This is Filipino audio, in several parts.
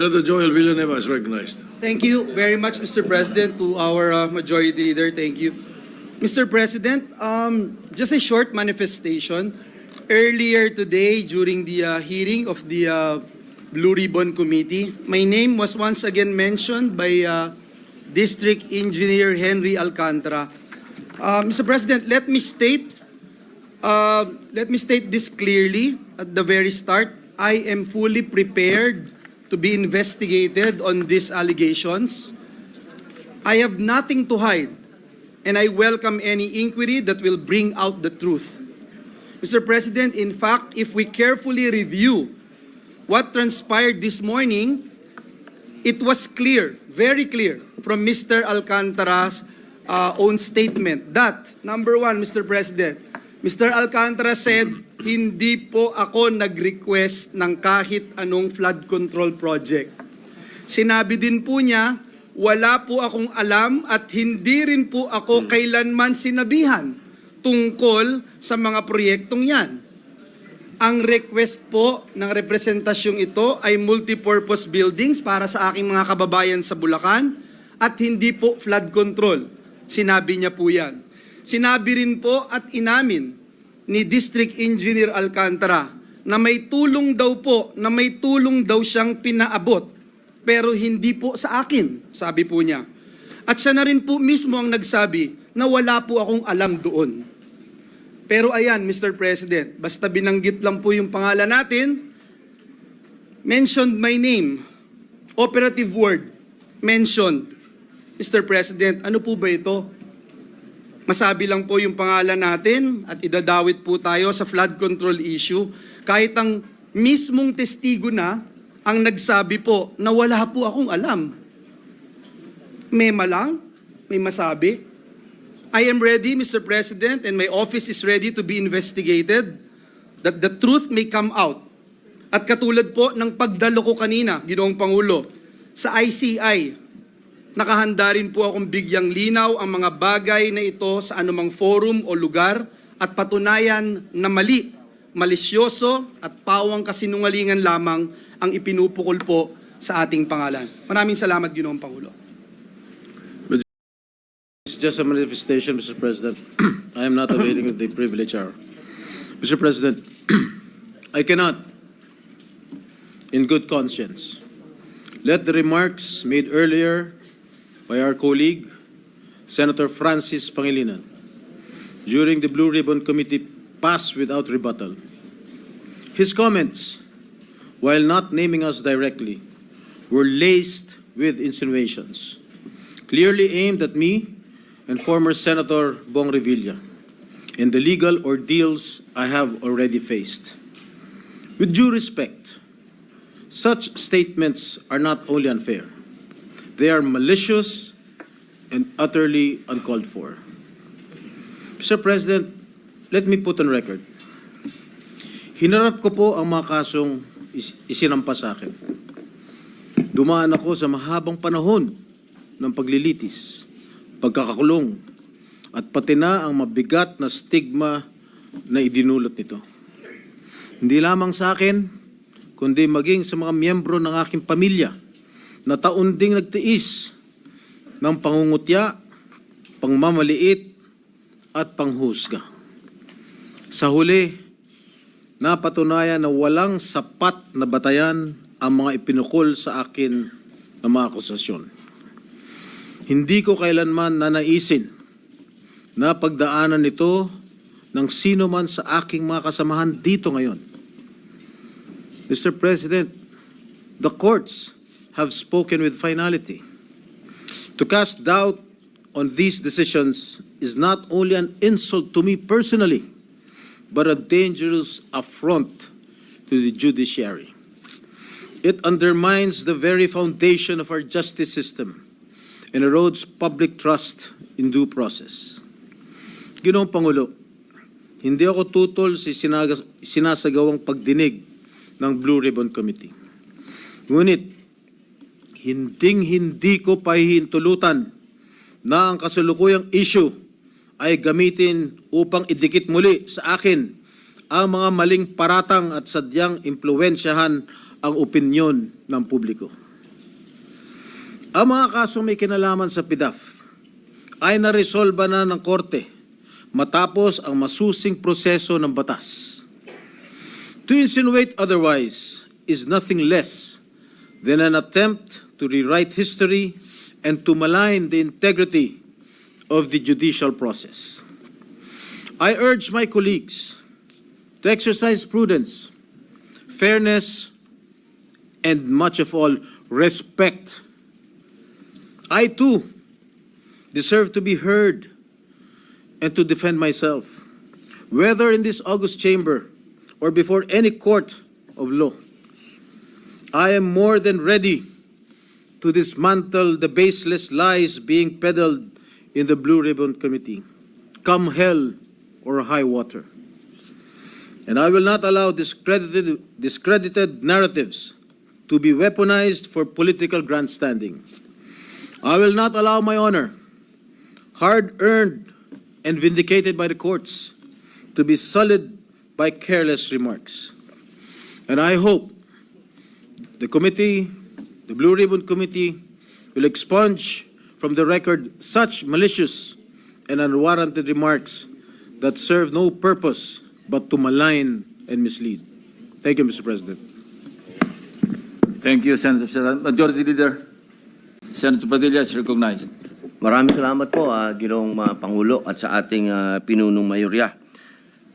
Senator Joel Villanueva is recognized. Thank you very much, Mr. President, to our Majority Leader. Thank you. Mr. President, just a short manifestation. Earlier today, during the hearing of the Blue Ribbon Committee, my name was once again mentioned by District Engineer Henry Alcantara. Mr. President, let me state this clearly at the very start. I am fully prepared to be investigated on these allegations. I have nothing to hide, and I welcome any inquiry that will bring out the truth. Mr. President, in fact, if we carefully review what transpired this morning, it was clear, very clear, from Mr. Alcantara's own statement that, number one, Mr. President, Mr. Alcantara said, hindi po ako nag-request ng kahit anong flood control project. Sinabi din po niya, wala po akong alam at hindi rin po ako kailanman sinabihan tungkol sa mga proyektong yan. Ang request po ng representasyong ito ay multipurpose buildings para sa aking mga kababayan sa Bulacan at hindi po flood control. Sinabi niya po yan. Sinabi rin po at inamin ni District Engineer Alcantara na may tulong daw siyang pinaabot pero hindi po sa akin, sabi po niya. At siya na rin po mismo ang nagsabi na wala po akong alam doon. Pero ayan, Mr. President, basta binanggit lang po yung pangalan natin, mentioned my name, operative word, mentioned. Mr. President, ano po ba ito? Masabi lang po yung pangalan natin at idadawit po tayo sa flood control issue kahit ang mismong testigo na ang nagsabi po na wala po akong alam. Mema lang, may masabi. I am ready, Mr. President, and my office is ready to be investigated that the truth may come out. At katulad po ng pagdalo ko kanina, Ginoong Pangulo, sa ICI, nakahanda rin po akong bigyang linaw ang mga bagay na ito sa anumang forum o lugar at patunayan na mali, malisyoso at pawang kasinungalingan lamang ang ipinupukol po sa ating pangalan. Maraming salamat, Ginoong Pangulo. It's just a manifestation, Mr. President. I am not availing of the privilege hour. Mr. President, I cannot, in good conscience, let the remarks made earlier by our colleague, Senator Francis Pangilinan, during the Blue Ribbon Committee pass without rebuttal. His comments, while not naming us directly, were laced with insinuations, clearly aimed at me and former Senator Bong Revilla, and the legal ordeals I have already faced. With due respect, such statements are not only unfair, they are malicious and utterly uncalled for. Mr. President, let me put on record. Hinarap ko po ang mga kasong isinampa sa akin. Dumaan ako sa mahabang panahon ng paglilitis, pagkakakulong, at pati na ang mabigat na stigma na idinulot nito. Hindi lamang sa akin, kundi maging sa mga miyembro ng aking pamilya na taon ding nagtiis ng pangungutya, pangmamaliit at panghusga. Sa huli, napatunayan na walang sapat na batayan ang mga ipinukol sa akin na mga akusasyon. Hindi ko kailanman nanaisin na pagdaanan ito ng sino man sa aking mga kasamahan dito ngayon. Mr. President, the courts have spoken with finality. To cast doubt on these decisions is not only an insult to me personally, but a dangerous affront to the judiciary. It undermines the very foundation of our justice system and erodes public trust in due process. Ginoong Pangulo, hindi ako tutol sa sinasagawang pagdinig ng Blue Ribbon Committee. Ngunit, hindi ko pahihintulutan na ang kasalukuyang issue ay gamitin upang idikit muli sa akin ang mga maling paratang at sadyang impluwensyahan ang opinyon ng publiko. Ang mga kasong may kinalaman sa PDAF ay naresolba na ng korte matapos ang masusing proseso ng batas. To insinuate otherwise is nothing less than an attempt to rewrite history and to malign the integrity of the judicial process. I urge my colleagues to exercise prudence, fairness, and much of all, respect. I too deserve to be heard and to defend myself, whether in this august chamber or before any court of law. I am more than ready to dismantle the baseless lies being peddled in the Blue Ribbon Committee, come hell or high water. And I will not allow discredited narratives to be weaponized for political grandstanding. I will not allow my honor, hard-earned and vindicated by the courts, to be sullied by careless remarks. And I hope the committee, the Blue Ribbon Committee, will expunge from the record such malicious and unwarranted remarks that serve no purpose but to malign and mislead. Thank you, Mr. President. Thank you, Senator Serrano. Majority Leader, Senator Padilla is recognized. Maraming salamat po, Ginoong Pangulo at sa ating pinunong mayorya.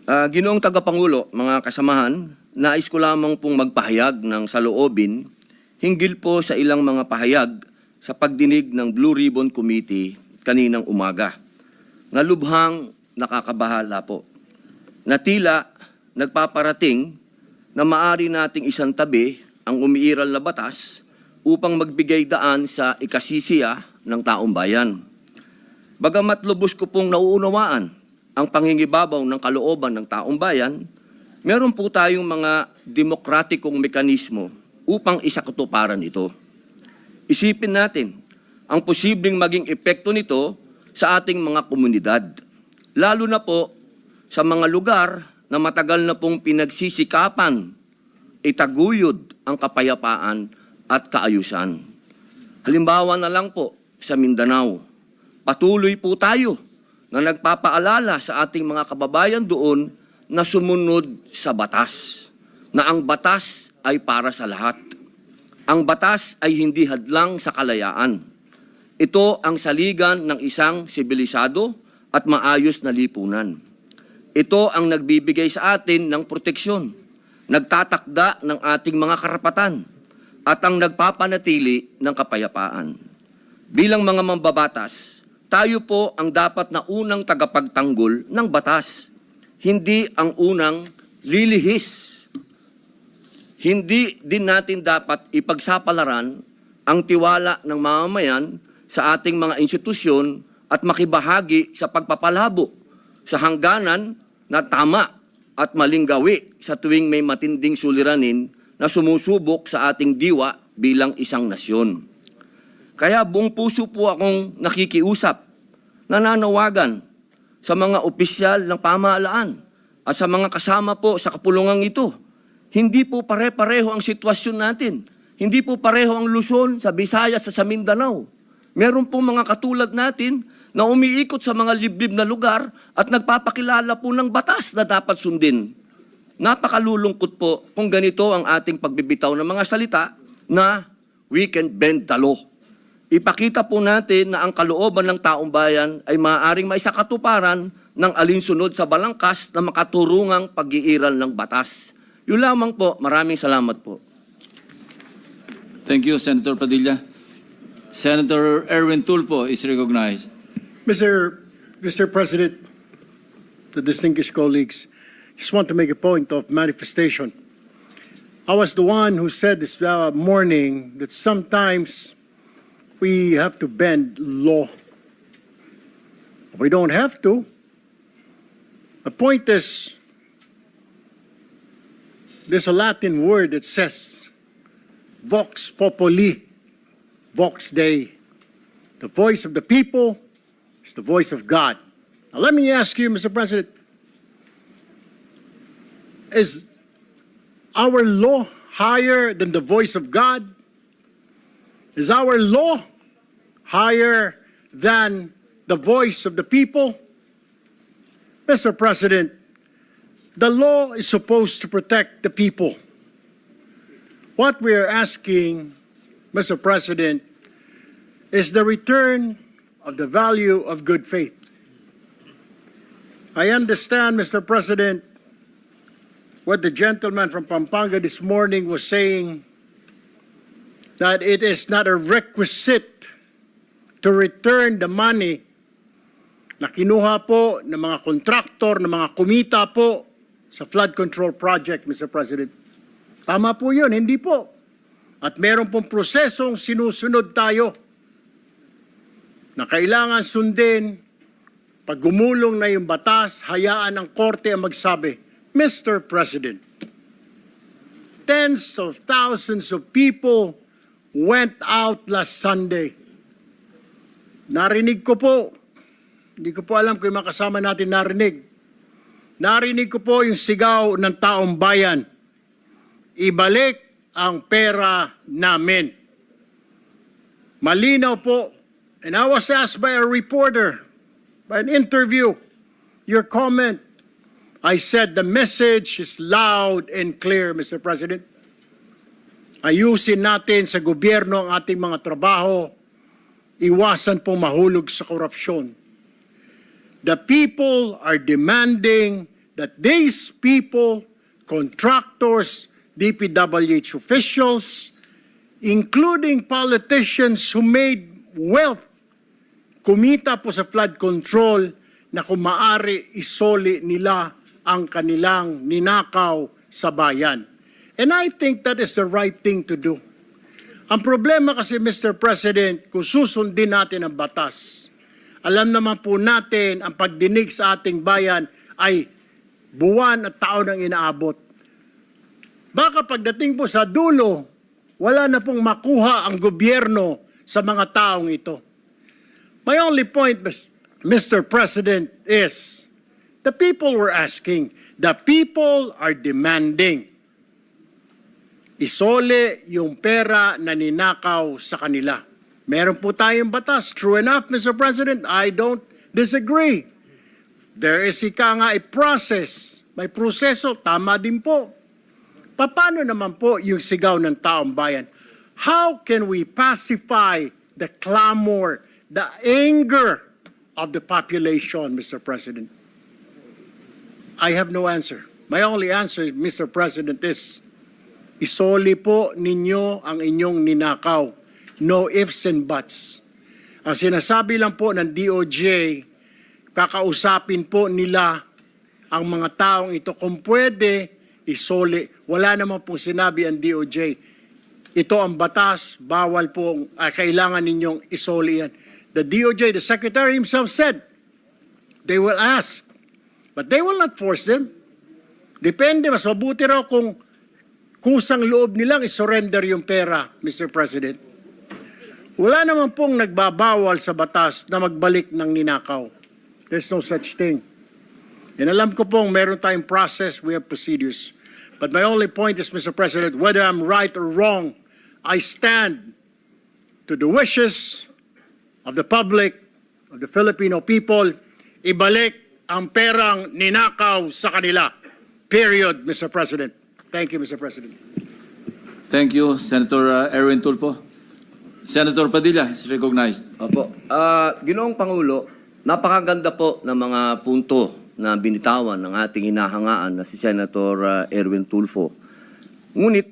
Ginoong Tagapangulo, mga kasamahan, nais ko lamang pong magpahayag ng saloobin hinggil po sa ilang mga pahayag sa pagdinig ng Blue Ribbon Committee kaninang umaga. Nalubhang nakakabahala po. Na tila nagpaparating na maari nating isang tabi ang umiiral na batas upang magbigay daan sa ikasisiya ng taong bayan. Bagamat lubos ko pong nauunawaan ang pangingibabaw ng kalooban ng taong bayan, meron po tayong mga demokratikong mekanismo upang isakatuparan ito. Isipin natin ang posibleng maging epekto nito sa ating mga komunidad, lalo na po sa mga lugar na matagal na pong pinagsisikapan itaguyod ang kapayapaan at kaayusan. Halimbawa na lang po sa Mindanao, patuloy po tayo na nagpapaalala sa ating mga kababayan doon na sumunod sa batas, na ang batas ay para sa lahat. Ang batas ay hindi hadlang sa kalayaan. Ito ang saligan ng isang sibilisado at maayos na lipunan. Ito ang nagbibigay sa atin ng proteksyon, nagtatakda ng ating mga karapatan, at ang nagpapanatili ng kapayapaan. Bilang mga mambabatas, tayo po ang dapat na unang tagapagtanggol ng batas, hindi ang unang lilihis. Hindi din natin dapat ipagsapalaran ang tiwala ng mamamayan sa ating mga institusyon at makibahagi sa pagpapalabo sa hangganan na tama at maling gawi sa tuwing may matinding suliranin na sumusubok sa ating diwa bilang isang nasyon. Kaya buong puso po akong nakikiusap, nananawagan sa mga opisyal ng pamahalaan at sa mga kasama po sa kapulungang ito. Hindi po pare-pareho ang sitwasyon natin. Hindi po pareho ang Luzon sa Visayas sa Mindanao. Meron po mga katulad natin na umiikot sa mga liblib na lugar at nagpapakilala po ng batas na dapat sundin. Napakalulungkot po kung ganito ang ating pagbibitaw ng mga salita na we can bend the law. Ipakita po natin na ang kalooban ng taong bayan ay maaaring maisakatuparan ng alinsunod sa balangkas na makaturungang pag-iiral ng batas. Yun lamang po. Maraming salamat po. Thank you, Senator Padilla. Senator Erwin Tulfo is recognized. Mr. President, the distinguished colleagues, just want to make a point of manifestation. I was the one who said this morning that sometimes we have to bend law. We don't have to. The point is, there's a Latin word that says, vox populi, vox Dei. The voice of the people is the voice of God. Now let me ask you, Mr. President, is our law higher than the voice of God? Is our law higher than the voice of the people? Mr. President, the law is supposed to protect the people. What we are asking, Mr. President, is the return of the value of good faith. I understand, Mr. President, what the gentleman from Pampanga this morning was saying, that it is not a requisite to return the money na kinuha po ng mga kontraktor, ng mga kumita po sa flood control project, Mr. President. Tama po yun, hindi po. At meron pong prosesong sinusunod tayo na kailangan sundin. Pag gumulong na yung batas, hayaan ang korte ang magsabi, Mr. President, tens of thousands of people went out last Sunday. Narinig ko po, hindi ko po alam kung yung mga kasama natin narinig. Narinig ko po yung sigaw ng taong bayan. Ibalik ang pera namin. Malinaw po. And I was asked by a reporter, by an interview, your comment. I said the message is loud and clear, Mr. President. Ayusin natin sa gobyerno ang ating mga trabaho. Iwasan pong mahulog sa korupsyon. The people are demanding that these people, contractors, DPWH officials, including politicians who made wealth, kumita po sa flood control, na kung maaari isoli nila ang kanilang ninakaw sa bayan. And I think that is the right thing to do. Ang problema kasi, Mr. President, kung susundin natin ang batas, alam naman po natin ang pagdinig sa ating bayan ay buwan at taon ang inaabot. Baka pagdating po sa dulo, wala na pong makuha ang gobyerno sa mga taong ito. My only point, Mr. President, is the people were asking, the people are demanding. Isole yung pera na ninakaw sa kanila. Meron po tayong batas. True enough, Mr. President, I don't disagree. There is a process. May proseso, tama din po. Paano naman po yung sigaw ng taong bayan? How can we pacify the clamor, the anger of the population, Mr. President? I have no answer. My only answer, Mr. President, is isoli po ninyo ang inyong ninakaw. No ifs and buts. Ang sinasabi lang po ng DOJ, kakausapin po nila ang mga taong ito. Kung pwede, isoli. Wala naman pong sinabi ang DOJ. Ito ang batas, bawal po, kailangan ninyong isoli yan. The DOJ, the Secretary himself said, they will ask, but they will not force them. Depende, mas mabuti raw kung kusang loob nilang isurrender yung pera, Mr. President. Wala naman pong nagbabawal sa batas na magbalik ng ninakaw. There's no such thing. And alam ko pong meron tayong process, we have procedures. But my only point is, Mr. President, whether I'm right or wrong, I stand to the wishes of the public, of the Filipino people, ibalik ang perang ninakaw sa kanila. Period, Mr. President. Thank you, Mr. President. Thank you, Senator Erwin Tulfo. Senator Padilla is recognized. Opo. Ginoong Pangulo, napakaganda po ng mga punto na binitawan ng ating hinahangaan na si Senator Erwin Tulfo. Ngunit,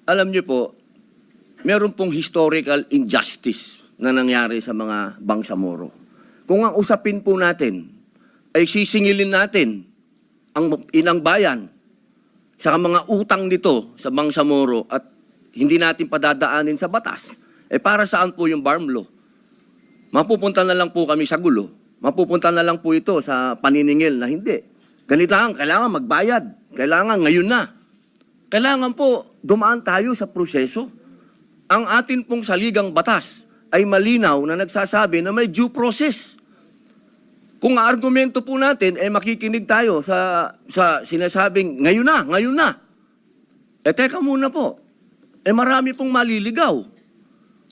alam niyo po, meron pong historical injustice na nangyari sa mga Bangsamoro. Kung ang usapin po natin ay sisingilin natin ang inang bayan sa mga utang nito sa Bangsamoro at hindi natin padadaanin sa batas, para saan po yung BARM law? Mapupunta na lang po kami sa gulo. Mapupunta na lang po ito sa paniningil na hindi. Ganito lang, kailangan magbayad. Kailangan ngayon na. Kailangan po dumaan tayo sa proseso. Ang atin pong saligang batas ay malinaw na nagsasabi na may due process. Kung argumento po natin, makikinig tayo sa sinasabing ngayon na. Teka muna po. Marami pong maliligaw.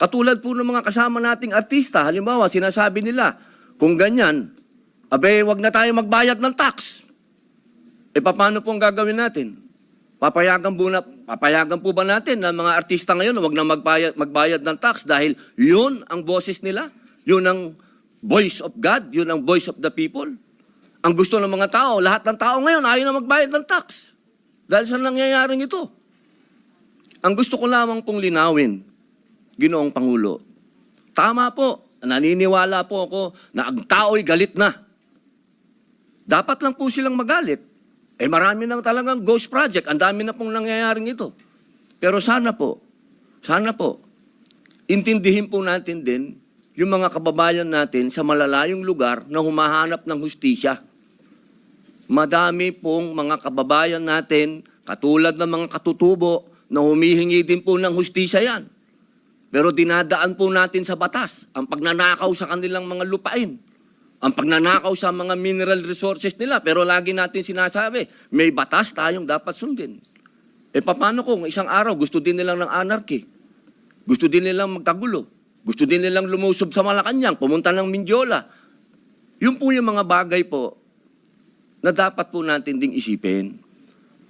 Katulad po ng mga kasama nating artista, halimbawa, sinasabi nila, kung ganyan, abe, wag na tayo magbayad ng tax. E paano po ang gagawin natin? Papayagan po ba natin na mga artista ngayon wag na magbayad ng tax dahil yun ang boses nila? Yun ang voice of God? Yun ang voice of the people? Ang gusto ng mga tao, lahat ng tao ngayon ayaw na magbayad ng tax. Dahil sa nangyayaring ito. Ang gusto ko lamang pong linawin, Ginoong Pangulo, tama po, naniniwala po ako na ang tao'y galit na. Dapat lang po silang magalit. Eh marami nang talagang ghost project, ang dami na pong nangyayaring ito. Pero sana po, intindihin po natin din yung mga kababayan natin sa malalayong lugar na humahanap ng hustisya. Madami pong mga kababayan natin, katulad ng mga katutubo, na humihingi din po ng hustisya yan. Pero dinadaan po natin sa batas ang pagnanakaw sa kanilang mga lupain, ang pagnanakaw sa mga mineral resources nila. Pero lagi natin sinasabi, may batas tayong dapat sundin. E paano kung isang araw gusto din nilang ng anarchy? Gusto din nilang magkagulo? Gusto din nilang lumusob sa Malacanang, pumunta ng Mindiola? Yun po yung mga bagay po na dapat po natin ding isipin.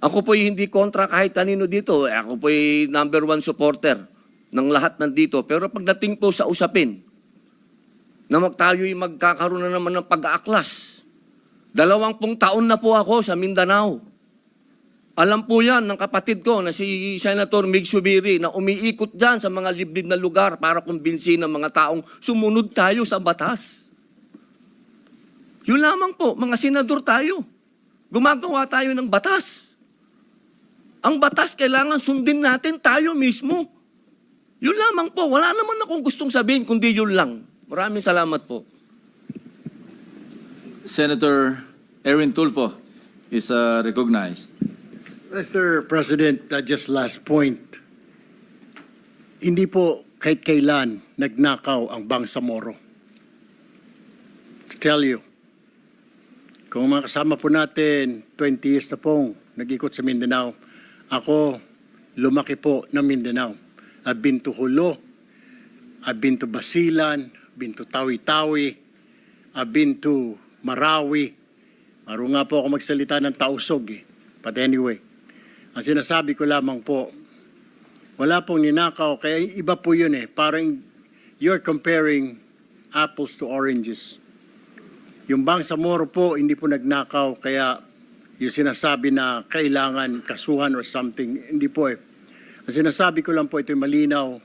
Ako po'y hindi kontra kahit kanino dito. Ako po'y #1 supporter ng lahat nandito. Pero pagdating po sa usapin, na tayo'y magkakaroon na naman ng pag-aaklas. 20 taon na po ako sa Mindanao. Alam po yan ng kapatid ko na si Senator Mig Subiri na umiikot dyan sa mga liblib na lugar para kumbinsin ng mga taong sumunod tayo sa batas. Yun lamang po, mga senador tayo. Gumagawa tayo ng batas. Ang batas kailangan sundin natin tayo mismo. Yun lamang po, wala naman akong gustong sabihin kundi yun lang. Maraming salamat po. Senator Erwin Tulfo is recognized. Mr. President, just last point. Hindi po kahit kailan nagnakaw ang Bangsamoro. To tell you, kung mga kasama po natin, 20 years na pong nag-ikot sa Mindanao, ako lumaki po ng Mindanao. I've been to Hulo, I've been to Basilan, been to Tawi-Tawi, I've been to Marawi. Maro nga po ako magsalita ng Tausog eh. But anyway, ang sinasabi ko lamang po, wala pong ninakaw, kaya iba po yun eh. Parang you're comparing apples to oranges. Yung Bangsamoro po, hindi po nagnakaw, kaya yung sinasabi na kailangan kasuhan or something, hindi po eh. Ang sinasabi ko lang po, ito'y malinaw,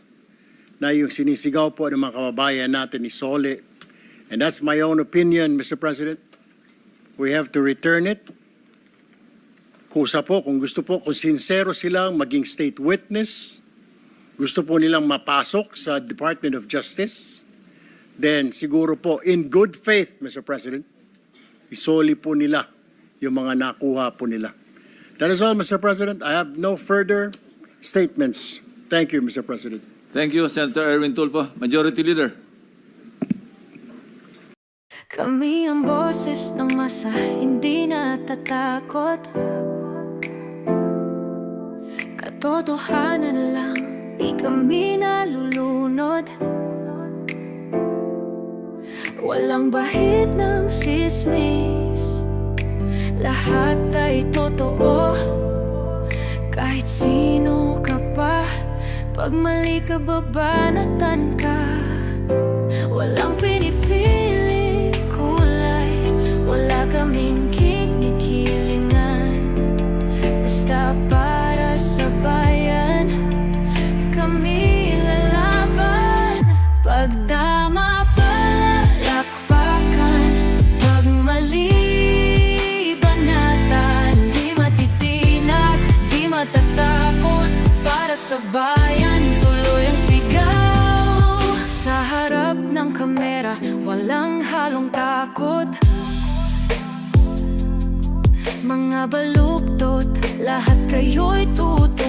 na yung sinisigaw po ng mga kababayan natin ni Sole. And that's my own opinion, Mr. President. We have to return it. Kusa po, kung gusto po, kung sincero silang maging state witness, gusto po nilang mapasok sa Department of Justice, then siguro po, in good faith, Mr. President, isoli po nila yung mga nakuha po nila. That is all, Mr. President. I have no further statements. Thank you, Mr. President. Thank you, Senator Erwin Tulfo. Majority Leader. Kami ang boses ng masa, hindi natatakot. Katotohanan lang, di kami nalulunod. Walang bahid ng sismis, lahat ay totoo. Kahit sino ka pa, pag mali ka, babanatan ka. Walang pinipili kulay, wala kaming kinikilingan. Basta para sa bayan, kami lalaban. Pagdama palakpakan, pag mali banatan. Di matitinag, di matatakot, para sa bayan tuloy ang sigaw. Sa harap ng kamera, walang halong takot. Mga baluktot, lahat kayo'y tutuwa.